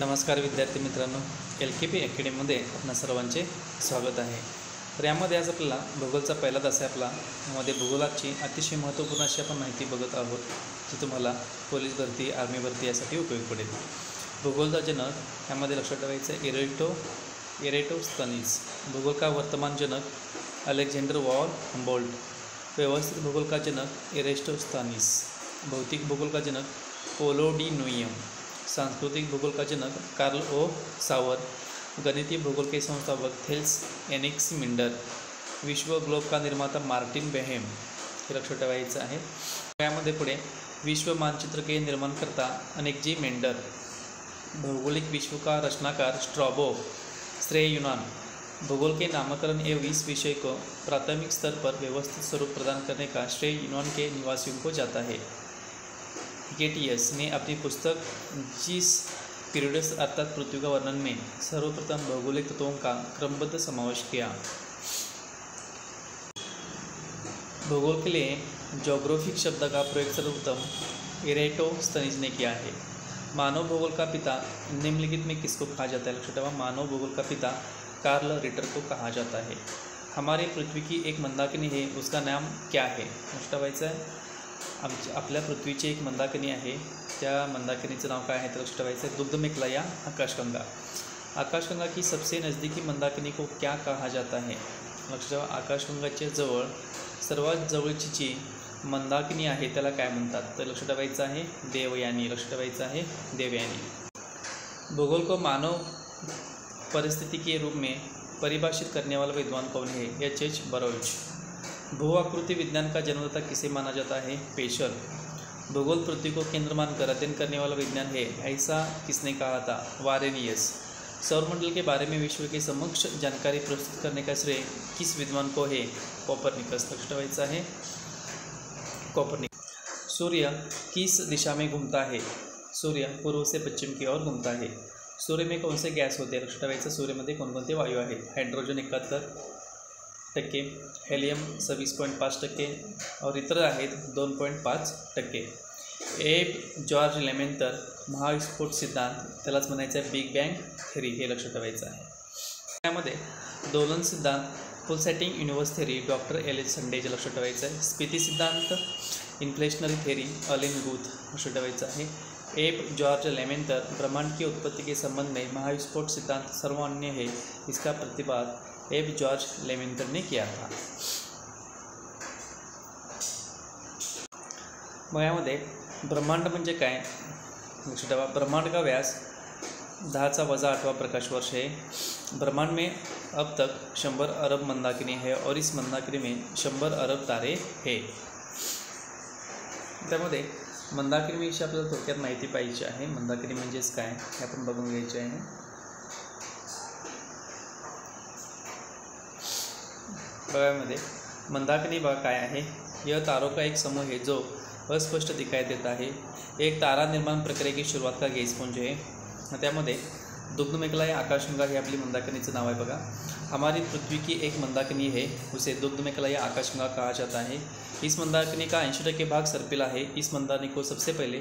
नमस्कार विद्यार्थी मित्रांनो, LKP अकॅडमीमध्ये आपणा सर्वांचे स्वागत आहे। तर यामध्ये आज आपल्याला भूगोलचा पहिला तास आहे आपला। यामध्ये भूगोलाची अतिशय महत्त्वपूर्ण अशी आपण माहिती बघत आहोत, जी तुम्हाला पोलीस भरती, आर्मी भरती यासाठी उपयोगी पडेल। भूगोलचा जनक यामध्ये लक्षात ठेवायचं एरेटोस्थनीज। भूगोल का वर्तमान जनक अलेक्झांडर वॉन हम्बोल्ट। व्यवस्थित भूगोल का जनक एरेटोस्थनीज। भौतिक भूगोल का जनक पोलोडिनोइयम। सांस्कृतिक भूगोल का जनक कार्ल ओ सावर। गणितीय भूगोल के संस्थापक थेल्स एनेक्सिमिंडर। विश्व ग्लोब का निर्माता मार्टिन बेहेम। हे लक्षात ठेवायचं आहे। यामध्ये पुढे विश्व मानचित्र के निर्माणकर्ता अनेक्जी मेंडर। भौगोलिक विश्व का रचनाकार स्ट्रैबो। श्रेय यूनान। भूगोल के नामकरण एवं इस विषय को प्राथमिक स्तर पर व्यवस्थित स्वरूप प्रदान करने का श्रेय यूनान के निवासियों को जाता है। गेटियस ने अपनी पुस्तक जिस पीरियड्स अर्थात पृथ्वी का वर्णन में सर्वप्रथम भौगोलिक तत्वों का क्रमबद्ध समावेश किया। भूगोल के लिए ज्योग्राफिक शब्द का प्रयोग सर्वप्रथम एरेटोस्थनीज ने किया है। मानव भूगोल का पिता निम्नलिखित में किसको कहा जाता है? लक्षात ठेवा, मानव भूगोल का पिता कार्ल रिटर को कहा जाता है। हमारी पृथ्वी की एक मंदाकिनी है, उसका नाम क्या है? लक्षात ठेवायचं आहे। आपल्या पृथ्वीची एक मंदाकिनी आहे, त्या मंदाकिनीचं नाव काय आहे तर लक्षात ठेवायचं आहे दुग्धमेखला या आकाशगंगा। आकाशगंगा की सबसे नज़दीकी मंदाकिनी को क्या कहा जाता है? लक्षात ठेवा, आकाशगंगाच्या जवळ सर्वात जवळची जी मंदाकिनी आहे त्याला काय म्हणतात तर लक्षात ठेवायचं आहे देवयानी। लक्षात ठेवायचं आहे देवयानी। भूगोल को मानव परिस्थिति के रूप में परिभाषित करने वाला विद्वान कौन है? H.H. बरोच। भू आकृति विज्ञान का जन्मदाता किसे माना जाता है? पेशर। भूगोल पृथ्वी को केंद्र मानकर अध्ययन करने वाला विज्ञान है, ऐसा किसने कहा था? वारेनियस। सौरमंडल के बारे में विश्व के समक्ष जानकारी प्रस्तुत करने का श्रेय किस विद्वान को है? कोपरनिकस। लक्षात ठेवायचं आहे कोपरनिकस। सूर्य किस दिशा में घूमता है? सूर्य पूर्व से पश्चिम की ओर घूमता है। सूर्य में कौन से गैस होते हैं? लक्षात ठेवायचं सूर्यामध्ये कोणकोणते वायू आहेत? हायड्रोजन 71%, हेलियम 26.5% और इतर आहेत 2.5%। एब जॉर्ज लेमेंटर महाविस्फोट सिद्धांत त्यालाच म्हणायचं आहे बिग बँग थेरी, हे लक्षात ठेवायचं आहे। त्यामध्ये दोलन सिद्धांत पुलसॅटिंग universe theory doctor LH. Sundays लक्षात ठेवायचं आहे। स्थिती सिद्धांत इन्फ्लेशनरी थेरी अलेन गुथ लक्षात ठेवायचं आहे। एब जॉर्ज लेमेंटर ब्रह्मांड की उत्पत्ति के संबंध में महाविस्फोट सिद्धांत सर्वमान्य है, इसका प्रतिपाद एब जॉर्ज लेमेंटर ने किया था। मग यामध्ये ब्रह्मांड म्हणजे काय लक्षात ठेवा, ब्रह्मांड का व्यास 10⁻⁸ प्रकाश वर्ष है। ब्रह्मांड में अब तक 100 अरब मंदाकिनी है और इस मंदाकिनी में 100 अरब तारे है। त्यामध्ये मंदाकिनीविषयी आपल्याला थोडक्यात माहिती पाहिजे आहे। मंदाकिनी म्हणजेच काय हे आपण बघून घ्यायचे आहे। बघामध्ये मंदाकिनी बघा काय आहे, यह तारों का एक समूह है जो अस्पष्ट दिखाई देता है। एक तारा निर्माण प्रक्रिया की शुरुआत का गैसपुंज है। त्यामध्ये दुग्धमेखला या आकाशगंगा हे आपली मंदाकिनीचं नाव आहे। बघा, हमारी पृथ्वी की एक मंदाकिनी है, उसे दुग्धमेखला या आकाशगंगा कहा जाता है। इस मंदाकिनी का 80% भाग सर्पिला है। इस मंदाकिनी को सबसे पहले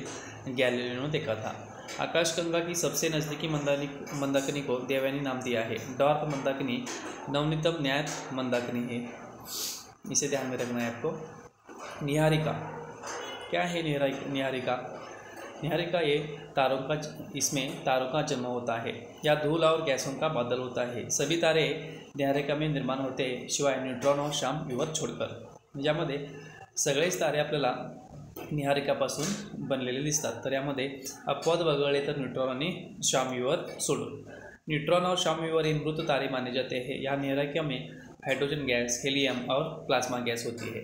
गैलीलियो ने देखा था। आकाशगंगा की सबसे नज़दीकी मंदाकिनी को देवयानी नाम दिया है। डॉर्फ मंदाकिनी नवनीतम न्याय मंदाकिनी है, इसे ध्यान में रखना है आपको। निहारिका क्या है? निहारिका निहारिका ये इसमें तारों का जन्म होता है या धूल और गैसों का बादल होता है। सभी तारे निहारिका में निर्माण होते हैं शिवाय न्यूट्रॉन और शाम विवर छोड़कर। यामध्ये सगळेच तारे आपल्याला निहारिकापासून बनलेले दिसतात। तर यामध्ये अपवाद वगळले तर न्यूट्रॉन आणि शाम विवर सोडून। न्यूट्रॉन और शाम विवर ये मृत तारे माने जाते हैं। यहाँ निहारिका में हाइड्रोजन गैस, हेलियम और प्लाज्मा गैस होती है।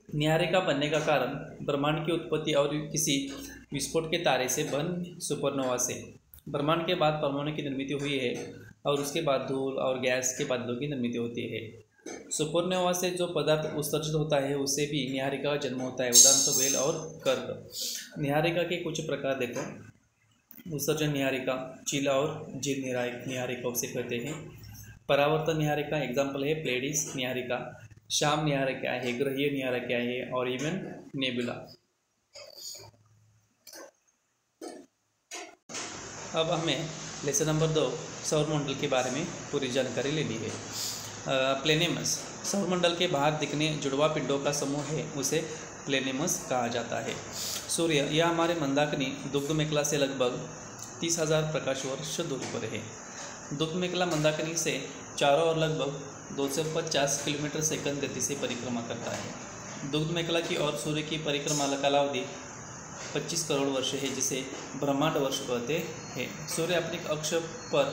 निहारिका बनने का कारण ब्रह्मांड की उत्पत्ति और किसी विस्फोट के तारे से बन सुपरनोवा से। ब्रह्मांड के बाद परमाणु की निर्मित हुई है और उसके बाद धूल और गैस के बादलों की निर्मित होती है। सुपरनोवा से जो पदार्थ उत्सर्जित होता है उससे भी निहारिका का जन्म होता है, उदाहरण वेल और कर्क। निहारिका के कुछ प्रकार देखो, उत्सर्जन निहारिका, चिला और झील निहारिका उसे कहते हैं। परावर्तन निहारिका एग्जाम्पल है प्लेडिस निहारिका। शाम निहारिका है, ग्रहीय निहारिका है और इवन नेबुला। अब हमें लेसन नंबर 2 सौरमंडल के बारे में पूरी जानकारी लेनी है। प्लेनेमस सौरमंडल के बाहर दिखने जुड़वा पिंडों का समूह है, उसे प्लेनेमस कहा जाता है। सूर्य यह हमारे मंदाकिनी दुग्ध मेखला से लगभग 30,000 प्रकाश वर्ष दूरी पर है। दुग्ध मेखला मंदाकिनी से चारों ओर लगभग 250 किलोमीटर सेकंड गति से परिक्रमा करता है। दुग्ध मेखला की ओर सूर्य की परिक्रमा कालावधि 25 करोड़ वर्ष है, जिसे ब्रह्मांड वर्ष कहते हैं। सूर्य अपने अक्ष पर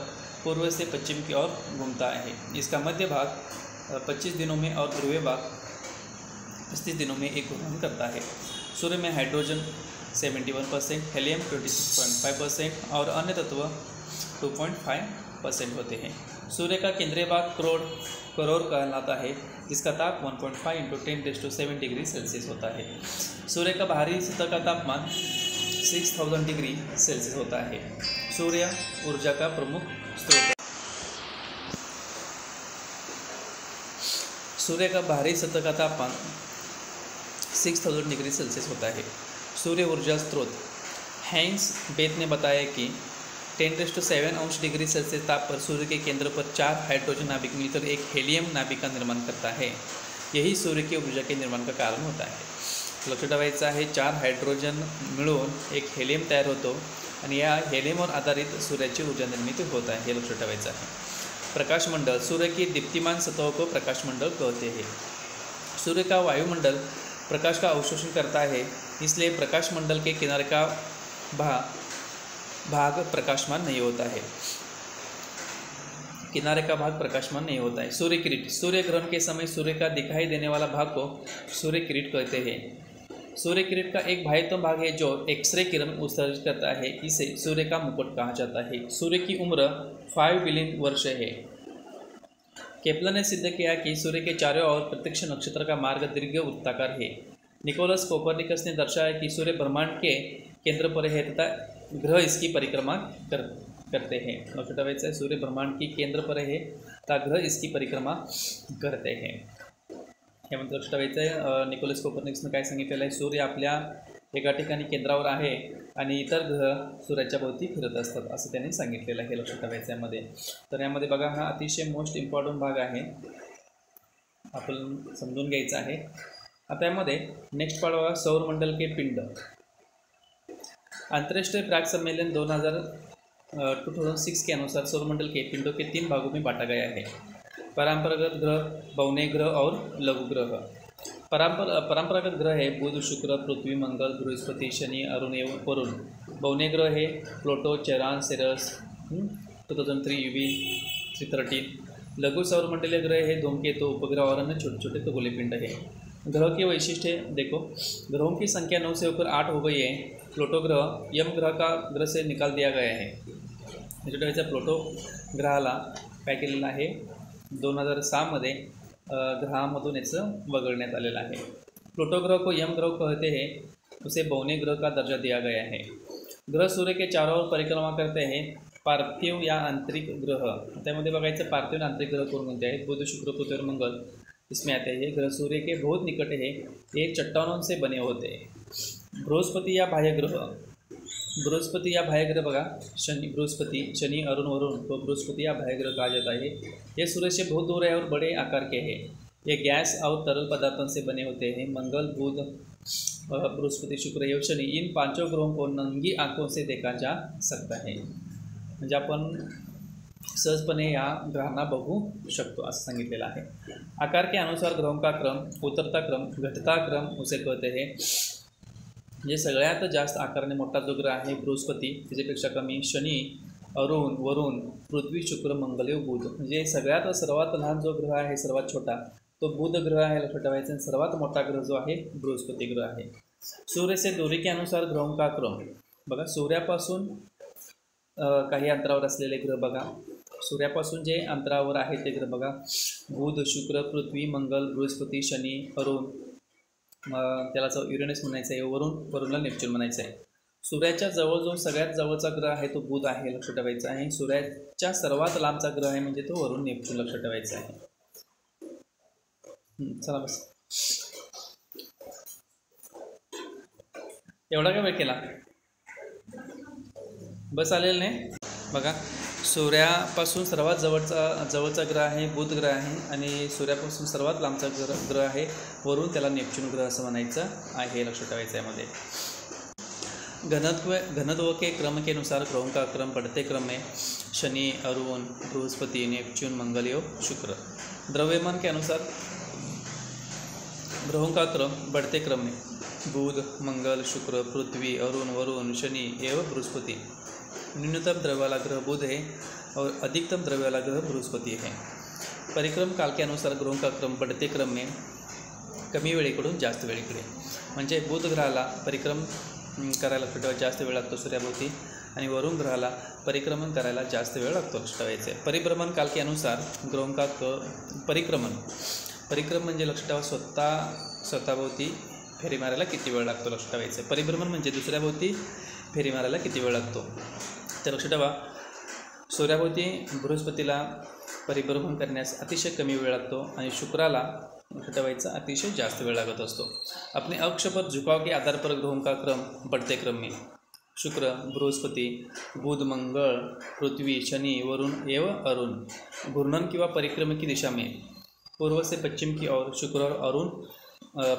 पूर्व से पश्चिम की ओर घूमता है। इसका मध्य भाग 25 दिनों में और ध्रुवीय भाग 35 दिनों में एक घूर्णन करता है। सूर्य में हाइड्रोजन 71%, हेलियम 26.5% और अन्य तत्व 2.5% होते हैं। सूर्य का केंद्रीय भाग करोड़ कहलाता है, जिसका ताप 1.5 × 10⁻⁷ डिग्री सेल्सियस होता है। सूर्य का बाहरी सतह का तापमान 6000 डिग्री सेल्सियस होता है। सूर्य ऊर्जा का प्रमुख स्रोत है। सूर्य का बाहरी सतह का तापमान 6000 डिग्री सेल्सियस होता है। सूर्य ऊर्जा स्रोत हैंस बेथ ने बताया कि 10⁻⁷ अंश डिग्री सेल्सियस ताप पर सूर्य के केंद्र पर 4 हाइड्रोजन नाभिक मिलकर एक हेलियम नाभिक का निर्माण करता है। यही सूर्य की ऊर्जा के निर्माण का कारण होता है। लक्ष ठेवायचं आहे, 4 हायड्रोजन मिळून एक हेलियम तयार होतो आणि या हेलियमवर आधारित सूर्याची ऊर्जा निर्मिती होत आहे, हे लक्ष ठेवायचं आहे। प्रकाशमंडल सूर्य की दीप्तिमान सतह को प्रकाशमंडल कहते हैं। सूर्य का वायुमंडल प्रकाश का अवशोषण करता है, इसलिए प्रकाशमंडल के किनारे का भाग प्रकाशमान नहीं होता है। किनारे का भाग प्रकाशमान नहीं होता है। सूर्य किरीट सूर्य ग्रहण के समय सूर्य का दिखाई देने वाला भाग को सूर्य किरीट कहते हैं। सूर्य किरीट का एक बाह्यतम भाग है जो एक्सरे किरण उत्सर्जित करता है, इसे सूर्य का मुकुट कहा जाता है। सूर्य की उम्र 5 बिलियन वर्ष है। केपलर ने सिद्ध किया कि सूर्य के चारों ओर प्रत्यक्ष नक्षत्र का मार्ग दीर्घ वृत्ताकार है। निकोलस कोपरनिकस ने दर्शाया कि सूर्य ब्रह्मांड के केंद्र पर है तथा ग्रह इसकी परिक्रमा करते हैं। लक्ष ठेवायचं आहे, सूर्य ब्रह्मांड की केंद्र पर आहे तथा ग्रह इसकी परिक्रमा करते हैं। यामध्ये लक्ष ठेवायचं आहे, निकोलस कोपरनिकसने काय सांगितलेलं आहे, सूर्य आपल्या एका ठिकाणी केंद्रावर आहे आणि इतर ग्रह सूर्याच्या भोवती फिरत असतात असं त्यांनी सांगितलेलं आहे, हे लक्ष ठेवायचं आहे यामध्ये। तर यामध्ये बघा, हा अतिशय मोस्ट इम्पॉर्टंट भाग आहे, आपण समजून घ्यायचा आहे। आता यामध्ये नेक्स्ट पार्ट बघा, सौरमंडल के पिंड। अंतर्राष्ट्रीय प्राग सम्मेलन 2006 के अनुसार सौरमंडल के पिंडों के 3 भागों में बांटा गया है, परंपरागत ग्रह, बौने ग्रह और लघु ग्रह। परंपरागत ग्रह है बुध, शुक्र, पृथ्वी, मंगल, बृहस्पति, शनि, अरुण एवं वरुण। बौने ग्रह है प्लूटो, चेरान, सेरस 2003 UV 313। लघु सौरमंडलीय ग्रह है धूमकेतु, उपग्रह और अन्य छोटे छोटे खगोलीय पिंड है। ग्रह के वैशिष्ट्य देखो, ग्रहों की संख्या 9 से होकर 8 हो गई है। प्लूटो ग्रह यम ग्रह से निकाल दिया गया है। प्लूटो ग्रहाला काय केलेलं आहे, 2006 मध्ये ग्रहामधून याचं वगळण्यात आलेलं आहे। प्लूटो ग्रह को यम ग्रह कहते हैं, उसे बौने ग्रह का दर्जा दिया गया है। ग्रह सूर्य के चारों ओर परिक्रमा करते हैं। पार्थिव या आंतरिक ग्रह, त्यामध्ये बघायचं पार्थिव आणि आंतरिक ग्रह कोण कोणते आहेत, बुध, शुक्र, पृथ्वी और मंगल इसमें आते हैं। ग्रह सूर्य के बहुत निकट है, ये चट्टानों से बने होते हैं। बृहस्पति या बाह्य ग्रह बघा, बृहस्पति, शनि, अरुण, वरुण को बृहस्पति या बाह्य ग्रह कहा जाता है। ये सूर्य से बहुत दूर है और बड़े आकार के हैं। ये गैस और तरल पदार्थों से बने होते हैं। मंगल, बुध, बृहस्पति, शुक्र एवं शनि, इन 5 ग्रहों को नंगी आंखों से देखा जा सकता है। म्हणजे आपण सहजपणे या ग्रहांना बघू शकतो असं सांगितलेलं आहे। आकार के अनुसार ग्रहों का क्रम, उतरता क्रम, घटता क्रम उसे कहते हैं। म्हणजे सगळ्यात जास्त आकाराने मोठा जो ग्रह आहे बृहस्पती, त्याच्यापेक्षा कमी शनी, अरुण, वरुण, पृथ्वी, शुक्र, मंगल व बुध। म्हणजे सर्वात लहान जो ग्रह आहे, सर्वात छोटा तो बुध ग्रह आहे, लक्षात ठेवायचं। सर्वात मोठा ग्रह जो आहे बृहस्पती ग्रह आहे। सूर्य से दूरी के अनुसार ग्रहों का क्रम बघा, सूर्यापासून काही अंतरावर असलेले ग्रह बघा, सूर्यापासून जे अंतरावर आहे ते ग्रह बघा, बुध, शुक्र, पृथ्वी, मंगल, बृहस्पती, शनी, अरुण, त्याला युरेनस म्हणायचं आहे, वरुणला नेपच्यून म्हणायचं आहे। सूर्याच्या जवळ जो सगळ्यात जवळचा ग्रह आहे तो बुध आहे, लक्षात ठेवायचा आहे। सूर्याच्या सर्वात लांबचा ग्रह आहे म्हणजे तो वरुण, नेपच्यून, लक्षात ठेवायचा आहे। चला बस, एवढा काय वेळ केला, बस आलेलं नाही बघा. सूर्यापासून सर्वात जवळचा ग्रह आहे बुध ग्रह आहे आणि सूर्यापासून सर्वात लांबचा ग्रह आहे वरून त्याला नेपच्यून ग्रह असं म्हणायचं आहे, लक्षात ठेवायचं यामध्ये. घनत्व के क्रम के अनुसार ग्रहों का क्रम बढ़ते क्रम में शनि, अरुण, बृहस्पति, नेपच्यून, मंगल योग शुक्र. द्रव्यमान के अनुसार ग्रहों का क्रम बढ़ते क्रम में बुध, मंगल, शुक्र, पृथ्वी, अरुण, वरुण, शनि एवं बृहस्पति. न्यूनतम द्रव्य वाला ग्रह बुध है और अधिकतम द्रव्य वाला ग्रह बृहस्पति है. परिक्रम काल के अनुसार ग्रहों का क्रम बढ़ते क्रम में कमी वेळेकडून जास्त वेळेकडे. म्हणजे बुध ग्रहाला परिक्रम करायला थोडा जास्त वेळ लागतो सूर्याभोवती आणि वरुण ग्रहाला परिक्रमण करायला जास्त वेळ लागतो, लक्षात ठेवायचं आहे. परिभ्रमण काल के अनुसार ग्रहों का परिक्रम म्हणजे लक्षात ठेवा स्वतःभोवती फेरी मारायला किती वेळ लागतो, लक्षात ठेवायचं आहे. परिभ्रमण म्हणजे दुसऱ्याभोवती फेरी मारायला किती वेळ लागतो. तर लक्षात ठेवा सूर्याभोवती बृहस्पतीला परिभ्रमण करण्यास अतिशय कमी वेळ लागतो आणि शुक्राला लक्षात ठेवायचा अतिशय जास्त वेळ लागत असतो. अपने अक्ष पर झुकाव के आधार पर ग्रहों का क्रम बढ़ते क्रम में शुक्र, बृहस्पति, बुध, मंगल, पृथ्वी, शनि, वरुण एवं अरुण घूर्णन किंवा परिक्रम की दिशा में पूर्व से पश्चिम की ओर शुक्र और अरुण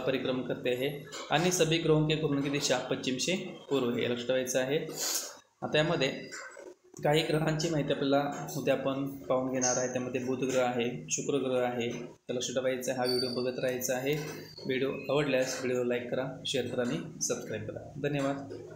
परिक्रम करते हैं. आणि सभी ग्रहों के घूर्णन की दिशा पश्चिम से पूर्व हे लक्षात ठेवायचं आहे. आता यामध्ये काही ग्रहांची माहिती आपल्याला उद्या आपण पाहून घेणार आहे. त्यामध्ये बुध ग्रह आहे, शुक्र ग्रह आहे. तर लक्षात ठेवायचं आहे. हा व्हिडिओ बघत राहायचा आहे. व्हिडिओ आवडल्यास व्हिडिओ लाईक करा, शेअर करा आणि सबस्क्राईब करा. धन्यवाद.